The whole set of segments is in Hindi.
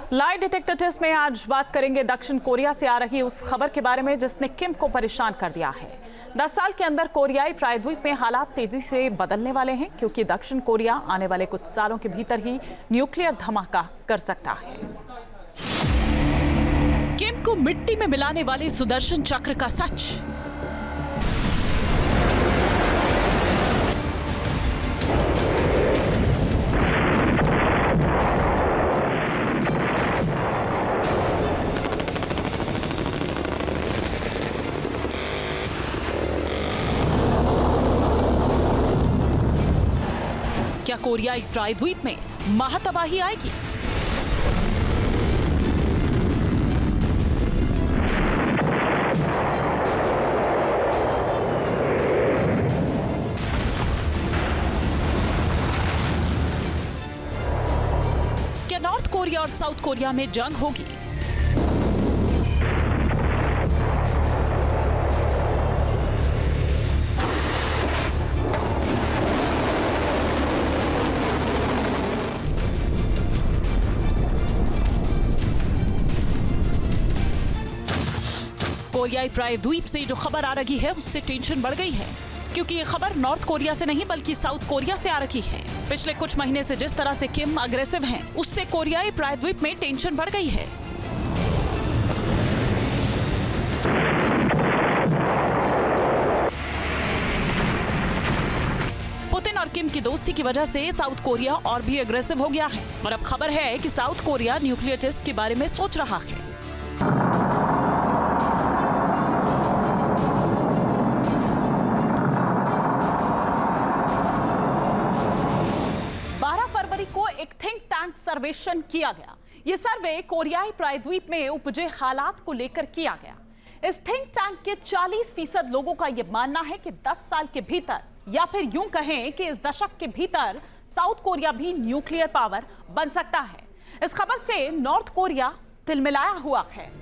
लाई डिटेक्टर टेस्ट में आज बात करेंगे दक्षिण कोरिया से आ रही उस खबर के बारे में जिसने किम को परेशान कर दिया है। 10 साल के अंदर कोरियाई प्रायद्वीप में हालात तेजी से बदलने वाले हैं क्योंकि दक्षिण कोरिया आने वाले कुछ सालों के भीतर ही न्यूक्लियर धमाका कर सकता है। किम को मिट्टी में मिलाने वाले सुदर्शन चक्र का सच। क्या कोरियाई प्रायद्वीप में महातबाही आएगी? क्या नॉर्थ कोरिया और साउथ कोरिया में जंग होगी? कोरियाई प्रायद्वीप से जो खबर आ रही है उससे टेंशन बढ़ गई है क्योंकि ये खबर नॉर्थ कोरिया से नहीं बल्कि साउथ कोरिया से आ रही है। पिछले कुछ महीने से जिस तरह से किम अग्रेसिव हैं, उससे कोरियाई प्रायद्वीप में टेंशन बढ़ गई है। पुतिन और किम की दोस्ती की वजह से साउथ कोरिया और भी अग्रेसिव हो गया है और अब खबर है कि साउथ कोरिया न्यूक्लियर टेस्ट के बारे में सोच रहा है। को एक थिंक टैंक सर्वेक्षण किया गया। यह सर्वे कोरियाई प्रायद्वीप में उपजे हालात को लेकर किया गया। इस थिंक टैंक के 40% लोगों का यह मानना है कि 10 साल के भीतर या फिर यूं कहें कि इस दशक के भीतर साउथ कोरिया भी न्यूक्लियर पावर बन सकता है। इस खबर से नॉर्थ कोरिया तिलमिलाया हुआ है।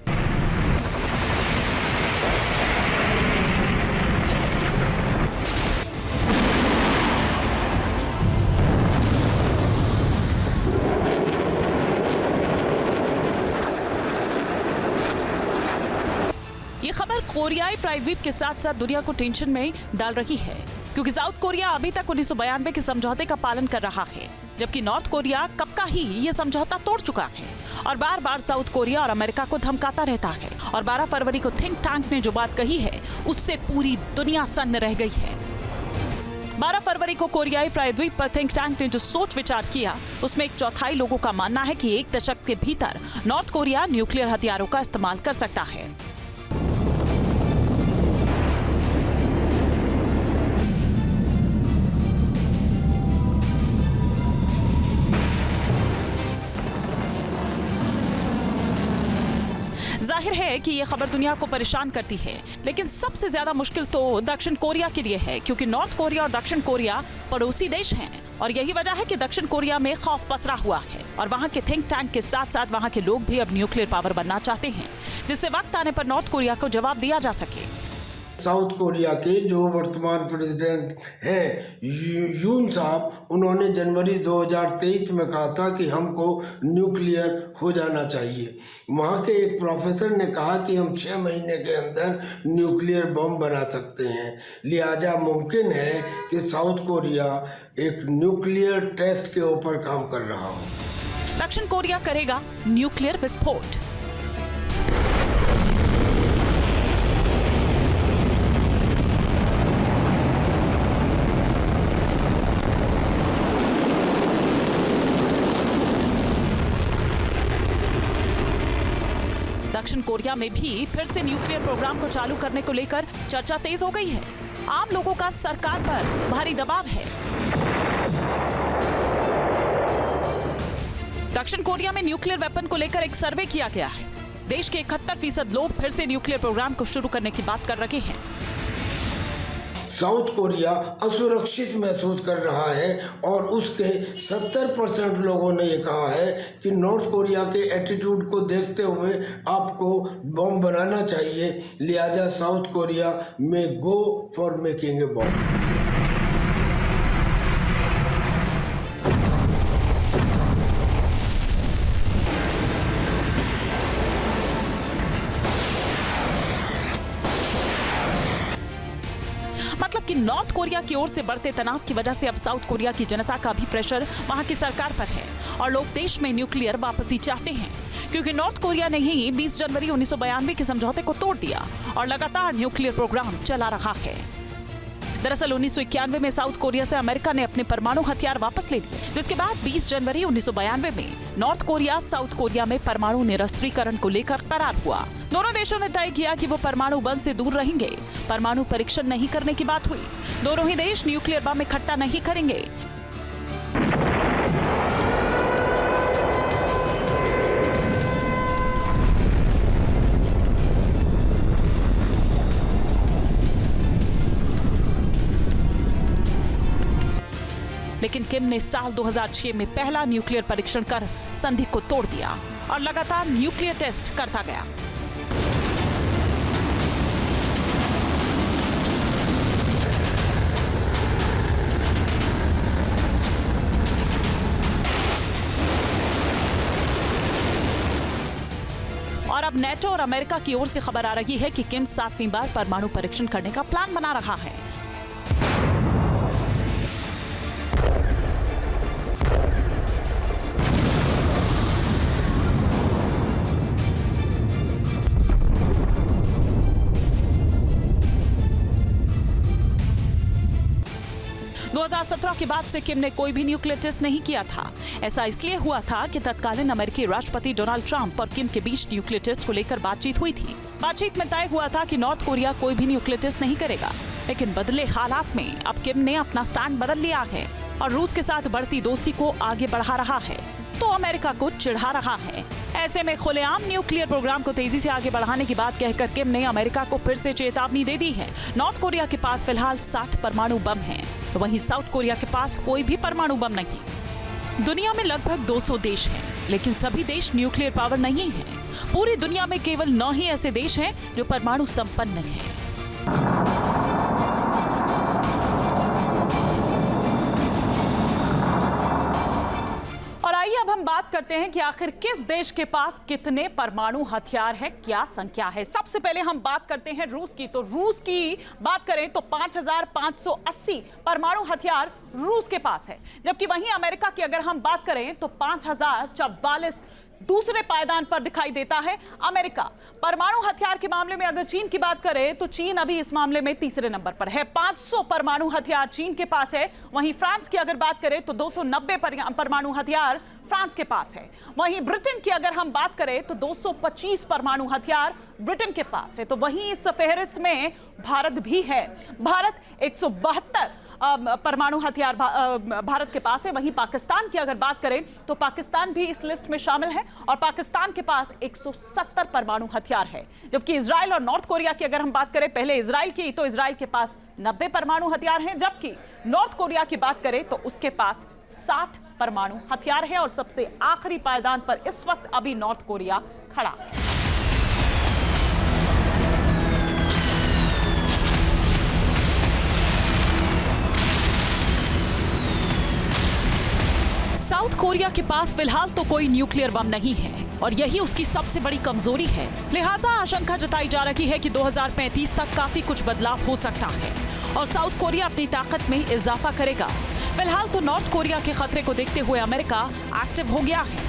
ये खबर कोरियाई प्रायद्वीप के साथ साथ दुनिया को टेंशन में डाल रही है क्योंकि साउथ कोरिया अभी तक 1992 के समझौते का पालन कर रहा है, जबकि नॉर्थ कोरिया कब का ही ये समझौता तोड़ चुका है और बार बार साउथ कोरिया और अमेरिका को धमकाता रहता है। और 12 फरवरी को थिंक टैंक ने जो बात कही है उससे पूरी दुनिया सन्न रह गई है। 12 फरवरी को कोरियाई प्रायद्वीप पर थिंक टैंक ने जो सोच विचार किया उसमें 1/4 लोगों का मानना है कि 1 दशक के भीतर नॉर्थ कोरिया न्यूक्लियर हथियारों का इस्तेमाल कर सकता है। जाहिर है कि यह खबर दुनिया को परेशान करती है, लेकिन सबसे ज्यादा मुश्किल तो दक्षिण कोरिया के लिए है क्योंकि नॉर्थ कोरिया और दक्षिण कोरिया पड़ोसी देश हैं और यही वजह है कि दक्षिण कोरिया में खौफ पसरा हुआ है और वहां के थिंक टैंक के साथ साथ वहां के लोग भी अब न्यूक्लियर पावर बनना चाहते हैं जिससे वक्त आने पर नॉर्थ कोरिया को जवाब दिया जा सके। साउथ कोरिया के जो वर्तमान प्रेसिडेंट हैं यून साहब, उन्होंने जनवरी 2023 में कहा था कि हमको न्यूक्लियर हो जाना चाहिए। वहाँ के एक प्रोफेसर ने कहा कि हम 6 महीने के अंदर न्यूक्लियर बम बना सकते हैं, लिहाजा मुमकिन है कि साउथ कोरिया एक न्यूक्लियर टेस्ट के ऊपर काम कर रहा हो। दक्षिण कोरिया करेगा न्यूक्लियर विस्फोट। दक्षिण कोरिया में भी फिर से न्यूक्लियर प्रोग्राम को चालू करने को लेकर चर्चा तेज हो गई है। आम लोगों का सरकार पर भारी दबाव है। दक्षिण कोरिया में न्यूक्लियर वेपन को लेकर एक सर्वे किया गया है। देश के 71% लोग फिर से न्यूक्लियर प्रोग्राम को शुरू करने की बात कर रहे हैं। साउथ कोरिया असुरक्षित महसूस कर रहा है और उसके 70% लोगों ने ये कहा है कि नॉर्थ कोरिया के एटीट्यूड को देखते हुए आपको बम बनाना चाहिए, लिहाजा साउथ कोरिया में गो फॉर मेकिंग ए बम। जबकि नॉर्थ कोरिया की ओर से बढ़ते तनाव की वजह से अब साउथ कोरिया की जनता का भी प्रेशर वहां की सरकार पर है और लोग देश में न्यूक्लियर वापसी चाहते हैं, क्योंकि नॉर्थ कोरिया ने ही 20 जनवरी 1992 के समझौते को तोड़ दिया और लगातार न्यूक्लियर प्रोग्राम चला रहा है। दरअसल 1991 में साउथ कोरिया से अमेरिका ने अपने परमाणु हथियार वापस ले लिए, जिसके बाद 20 जनवरी 1992 में नॉर्थ कोरिया साउथ कोरिया में परमाणु निरस्त्रीकरण को लेकर करार हुआ। दोनों देशों ने तय किया कि वो परमाणु बम से दूर रहेंगे, परमाणु परीक्षण नहीं करने की बात हुई। दोनों ही देश न्यूक्लियर बम इकट्ठा नहीं करेंगे। लेकिन किम ने साल 2006 में पहला न्यूक्लियर परीक्षण कर संधि को तोड़ दिया और लगातार न्यूक्लियर टेस्ट करता गया। और अब नेटो और अमेरिका की ओर से खबर आ रही है कि किम 7वीं बार परमाणु परीक्षण करने का प्लान बना रहा है। दो 2017 के बाद से किम ने कोई भी न्यूक्लियर टेस्ट नहीं किया था। ऐसा इसलिए हुआ था कि तत्कालीन अमेरिकी राष्ट्रपति डोनाल्ड ट्रंप और किम के बीच न्यूक्लियर टेस्ट को लेकर बातचीत हुई थी। बातचीत में तय हुआ था कि नॉर्थ कोरिया कोई भी न्यूक्लियर टेस्ट नहीं करेगा, लेकिन बदले हालात में अब किम ने अपना स्टैंड बदल लिया है और रूस के साथ बढ़ती दोस्ती को आगे बढ़ा रहा है, तो अमेरिका को चिढ़ा रहा है। ऐसे में खुलेआम न्यूक्लियर प्रोग्राम को तेजी से आगे बढ़ाने की बात कहकर किम ने अमेरिका को फिर से चेतावनी दे दी है। नॉर्थ कोरिया के पास फिलहाल 60 परमाणु बम हैं, तो वहीं साउथ कोरिया के पास कोई भी परमाणु बम नहीं। दुनिया में लगभग 200 देश हैं, लेकिन सभी देश न्यूक्लियर पावर नहीं हैं। पूरी दुनिया में केवल 9 ही ऐसे देश हैं जो परमाणु संपन्न हैं। आइए अब हम बात करते हैं कि आखिर किस देश के पास कितने परमाणु हथियार है, क्या संख्या है। सबसे पहले हम बात करते हैं रूस की। तो रूस की बात करें तो 5580 परमाणु हथियार रूस के पास है, जबकि वहीं अमेरिका की अगर हम बात करें तो 5044 दूसरे पायदान पर दिखाई देता है अमेरिका। परमाणु हथियार के मामले में अगर चीन की बात करें तो चीन अभी इस मामले में तीसरे नंबर पर है। 500 परमाणु हथियार चीन के पास है। वहीं फ्रांस की अगर बात करें तो 290 परमाणु हथियार फ्रांस के पास है। वहीं ब्रिटेन की अगर हम बात करें तो 225 परमाणु हथियार ब्रिटेन के पास है। तो वहीं इस फहरिस्त में भारत भी है। भारत 172 परमाणु हथियार भारत के पास है। वहीं पाकिस्तान की अगर बात करें तो पाकिस्तान भी इस लिस्ट में शामिल है और पाकिस्तान के पास 170 परमाणु हथियार है। जबकि इजराइल और नॉर्थ कोरिया की अगर हम बात करें पहले इजराइल की, तो इजराइल के पास 90 परमाणु हथियार हैं, जबकि नॉर्थ कोरिया की बात करें तो उसके पास 60 परमाणु हथियार है और सबसे आखिरी पायदान पर इस वक्त अभी नॉर्थ कोरिया खड़ा है। साउथ कोरिया के पास फिलहाल तो कोई न्यूक्लियर बम नहीं है और यही उसकी सबसे बड़ी कमजोरी है। लिहाजा आशंका जताई जा रही है कि 2035 तक काफी कुछ बदलाव हो सकता है और साउथ कोरिया अपनी ताकत में इजाफा करेगा। फिलहाल तो नॉर्थ कोरिया के खतरे को देखते हुए अमेरिका एक्टिव हो गया है।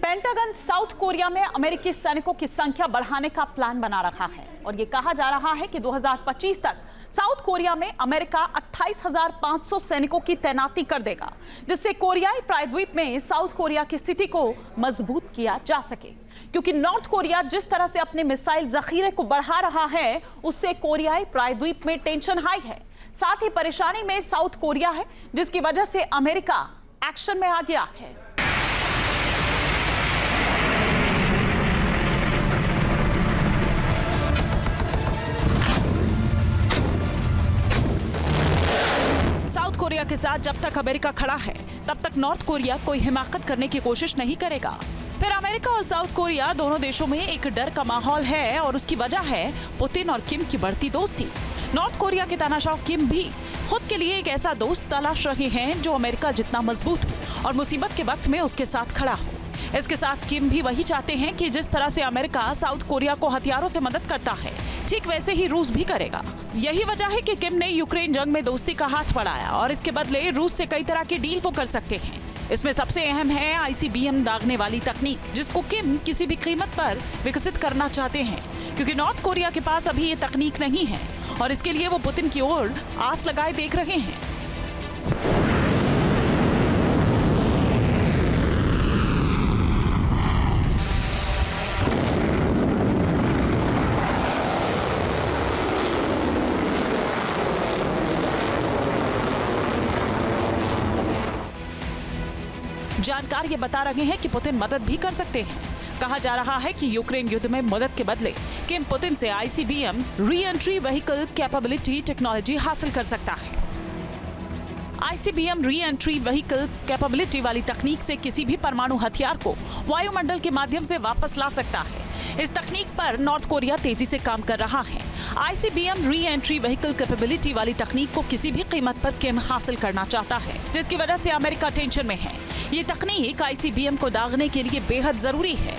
पेंटागन साउथ कोरिया में अमेरिकी सैनिकों की संख्या बढ़ाने का प्लान बना रहा है और ये कहा जा रहा है कि 2025 तक साउथ कोरिया में अमेरिका 28,500 सैनिकों की तैनाती कर देगा, जिससे कोरियाई प्रायद्वीप में साउथ कोरिया की स्थिति को मजबूत किया जा सके। क्योंकि नॉर्थ कोरिया जिस तरह से अपने मिसाइल जखीरे को बढ़ा रहा है, उससे कोरियाई प्रायद्वीप में टेंशन हाई है। साथ ही परेशानी में साउथ कोरिया है, जिसकी वजह से अमेरिका एक्शन में आ गया है। साउथ कोरिया के साथ जब तक अमेरिका खड़ा है, तब तक नॉर्थ कोरिया कोई हिमाकत करने की कोशिश नहीं करेगा। फिर अमेरिका और साउथ कोरिया दोनों देशों में एक डर का माहौल है और उसकी वजह है पुतिन और किम की बढ़ती दोस्ती। नॉर्थ कोरिया के तानाशाह किम भी खुद के लिए एक ऐसा दोस्त तलाश रहे हैं जो अमेरिका जितना मजबूत हो और मुसीबत के वक्त में उसके साथ खड़ा हो। इसके साथ किम भी वही चाहते हैं कि जिस तरह से अमेरिका साउथ कोरिया को हथियारों से मदद करता है, ठीक वैसे ही रूस भी करेगा। यही वजह है कि किम ने यूक्रेन जंग में दोस्ती का हाथ बढ़ाया और इसके बदले रूस से कई तरह की डील वो कर सकते हैं। इसमें सबसे अहम है ICBM दागने वाली तकनीक, जिसको किम किसी भी कीमत पर विकसित करना चाहते हैं, क्योंकि नॉर्थ कोरिया के पास अभी ये तकनीक नहीं है और इसके लिए वो पुतिन की ओर आस लगाए देख रहे हैं। जानकार ये बता रहे हैं कि पुतिन मदद भी कर सकते हैं। कहा जा रहा है कि यूक्रेन युद्ध में मदद के बदले किम पुतिन से ICBM re entry vehicle capability technology हासिल कर सकता है। ICBM re entry vehicle capability वाली तकनीक से किसी भी परमाणु हथियार को वायुमंडल के माध्यम से वापस ला सकता है। इस तकनीक पर नॉर्थ कोरिया तेजी से काम कर रहा है। ICBM re entry vehicle capability वाली तकनीक को किसी भी कीमत पर किम हासिल करना चाहता है, जिसकी वजह से अमेरिका टेंशन में है। ये तकनीक ICBM को दागने के लिए बेहद जरूरी है।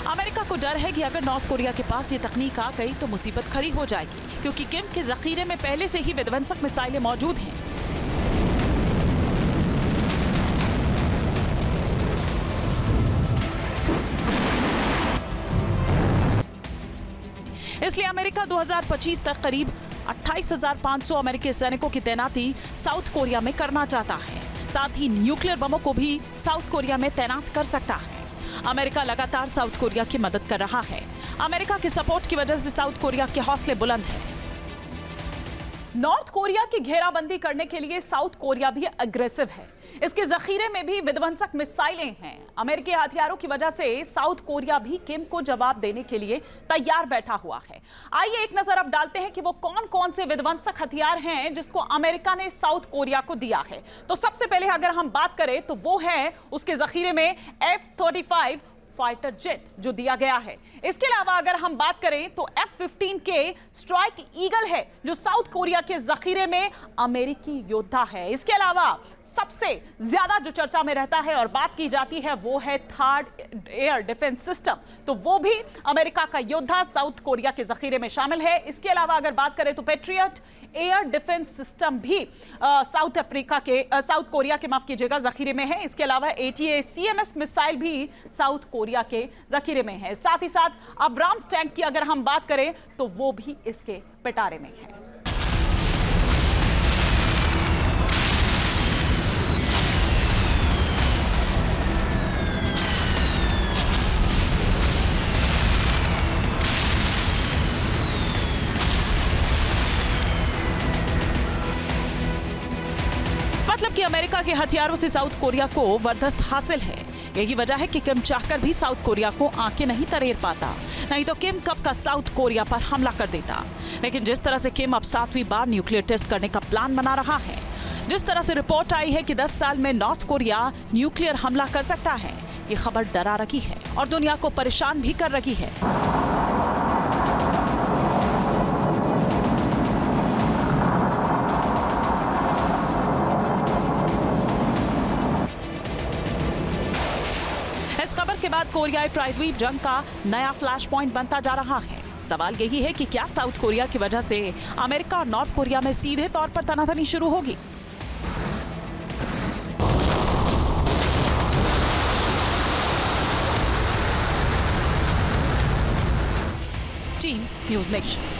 अमेरिका को डर है कि अगर नॉर्थ कोरिया के पास ये तकनीक आ गई तो मुसीबत खड़ी हो जाएगी, क्योंकि किम के जखीरे में पहले से ही विध्वंसक मिसाइलें मौजूद हैं। इसलिए अमेरिका 2025 तक करीब 28,500 अमेरिकी सैनिकों की तैनाती साउथ कोरिया में करना चाहता है। साथ ही न्यूक्लियर बमों को भी साउथ कोरिया में तैनात कर सकता है। अमेरिका लगातार साउथ कोरिया की मदद कर रहा है। अमेरिका के सपोर्ट की वजह से साउथ कोरिया के हौसले बुलंद हैं। नॉर्थ कोरिया की घेराबंदी करने के लिए साउथ कोरिया भी अग्रेसिव है। इसके जखीरे में भी विध्वंसक मिसाइलें हैं। अमेरिकी हथियारों की वजह से साउथ कोरिया भी किम को जवाब देने के लिए तैयार बैठा हुआ है। आइए एक नजर अब डालते हैं कि वो कौन-कौन से विध्वंसक हथियार हैं जिसको अमेरिका ने साउथ कोरिया को दिया है। तो सबसे पहले अगर हम बात करें तो वो है उसके जखीरे में F-35 फाइटर जेट जो दिया गया है। इसके अलावा अगर हम बात करें तो F-15 के स्ट्राइक ईगल है जो साउथ कोरिया के जखीरे में अमेरिकी योद्धा है। इसके अलावा सबसे ज्यादा जो चर्चा में रहता है और बात की जाती है वो है थर्ड एयर डिफेंस सिस्टम, तो वो भी अमेरिका का योद्धा साउथ कोरिया के जखीरे में शामिल है। इसके अलावा अगर बात करें तो पेट्रियट एयर डिफेंस सिस्टम भी साउथ कोरिया के माफ कीजिएगा जखीरे में है। इसके अलावा ATACMS मिसाइल भी साउथ कोरिया के जखीरे में है। साथ ही साथ अब्राम्स टैंक की अगर हम बात करें तो वो भी इसके पिटारे में है। मतलब कि अमेरिका के हथियारों से साउथ कोरिया को वर्चस्व हासिल है। यही वजह है कि किम चाहकर भी साउथ कोरिया को आंखें नहीं तरेर पाता, नहीं तो किम कब का साउथ कोरिया पर हमला कर देता। लेकिन जिस तरह से किम अब 7वीं बार न्यूक्लियर टेस्ट करने का प्लान बना रहा है, जिस तरह से रिपोर्ट आई है कि 10 साल में नॉर्थ कोरिया न्यूक्लियर हमला कर सकता है, ये खबर डरा रही है और दुनिया को परेशान भी कर रही है। इस खबर के बाद कोरियाई प्रायद्वीप जंग का नया फ्लैश पॉइंट बनता जा रहा है। सवाल यही है कि क्या साउथ कोरिया की वजह से अमेरिका और नॉर्थ कोरिया में सीधे तौर पर तनातनी शुरू होगी। Team news nation.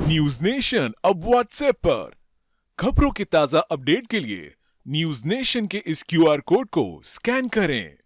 News nation अब व्हाट्सएप पर खबरों के ताजा अपडेट के लिए न्यूज नेशन के इस QR कोड को स्कैन करें।